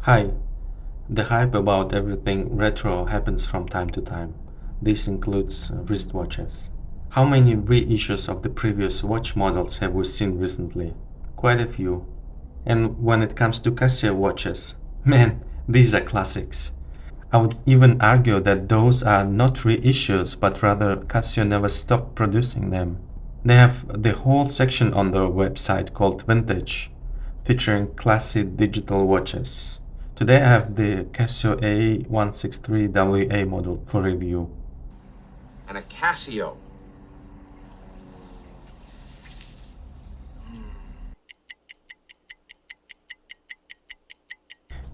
Hi, the hype about everything retro happens from time to time. This includes wristwatches. How many reissues of the previous watch models have we seen recently? Quite a few. And when it comes to Casio watches, man, these are classics. I would even argue that those are not reissues, but rather Casio never stopped producing them. They have the whole section on their website called Vintage, featuring classy digital watches. Today I have the Casio A163WA model for review. And a Casio.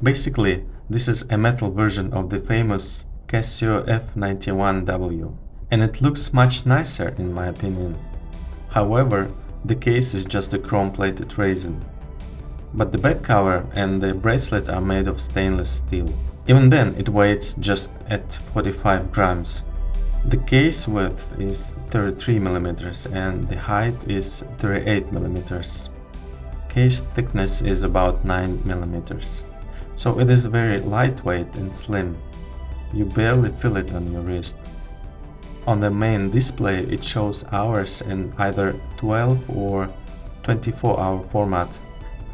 Basically, this is a metal version of the famous Casio F91W, and it looks much nicer in my opinion. However, the case is just a chrome-plated resin. But the back cover and the bracelet are made of stainless steel. Even then, it weighs just at 45 grams. The case width is 33 mm and the height is 38 mm. Case thickness is about 9 mm. So it is very lightweight and slim. You barely feel it on your wrist. On the main display, it shows hours in either 12 or 24-hour format,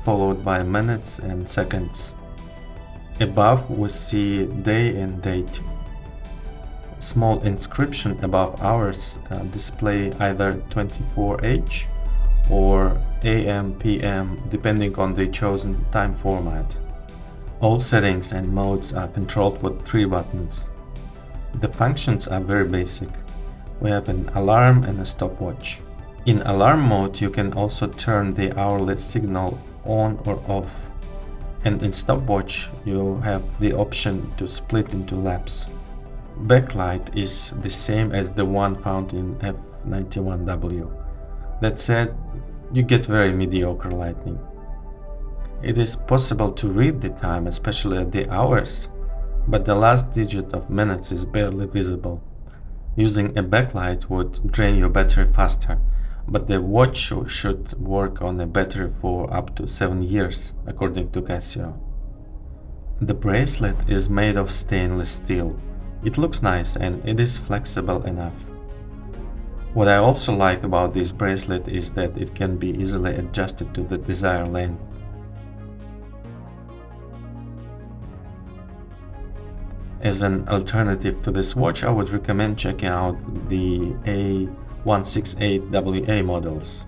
followed by minutes and seconds. Above we see day and date. Small inscription above hours display either 24H or AM PM depending on the chosen time format. All settings and modes are controlled with 3 buttons. The functions are very basic. We have an alarm and a stopwatch. In alarm mode you can also turn the hourly signal on or off, and in stopwatch you have the option to split into laps. Backlight is the same as the one found in F91W. That said, you get very mediocre lighting. It is possible to read the time, especially at the hours, but the last digit of minutes is barely visible. Using a backlight would drain your battery faster, but the watch should work on a battery for up to 7 years, according to Casio. The bracelet is made of stainless steel. It looks nice and it is flexible enough. What I also like about this bracelet is that it can be easily adjusted to the desired length. As an alternative to this watch, I would recommend checking out the A168WA models,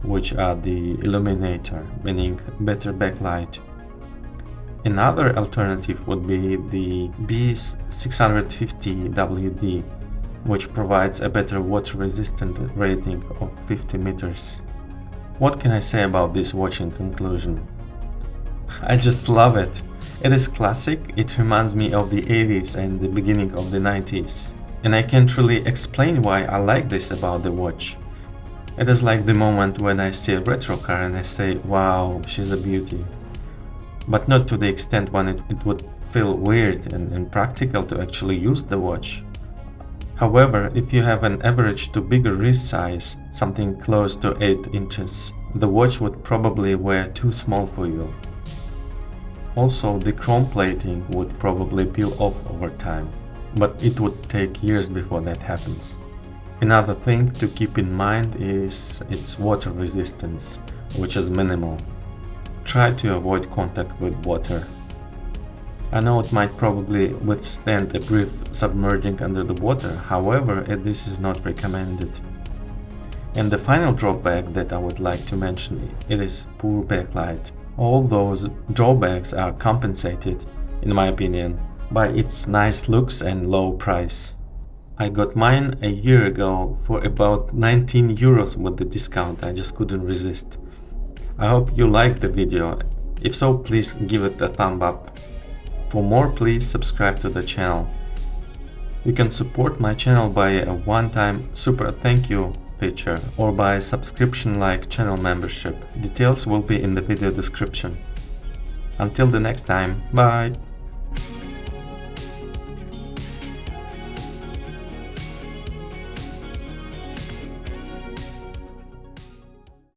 which are the illuminator, meaning better backlight. Another alternative would be the B650WD, which provides a better water-resistant rating of 50 meters. What can I say about this watch in conclusion? I just love it. It is classic, it reminds me of the 80s and the beginning of the 90s. And I can't really explain why I like this about the watch. It is like the moment when I see a retro car and I say, wow, she's a beauty. But not to the extent when it would feel weird and impractical to actually use the watch. However, if you have an average to bigger wrist size, something close to 8 inches, the watch would probably wear too small for you. Also, the chrome plating would probably peel off over time, but it would take years before that happens. Another thing to keep in mind is its water resistance, which is minimal. Try to avoid contact with water. I know it might probably withstand a brief submerging under the water, however, this is not recommended. And the final drawback that I would like to mention, it is poor backlight. All those drawbacks are compensated, in my opinion, by its nice looks and low price. I got mine a year ago for about 19 euros with the discount. I just couldn't resist. I hope you liked the video. If so, please give it a thumb up. For more, please subscribe to the channel. You can support my channel by a one-time super thank you feature or by subscription like channel membership. Details will be in the video description. Until the next time, bye!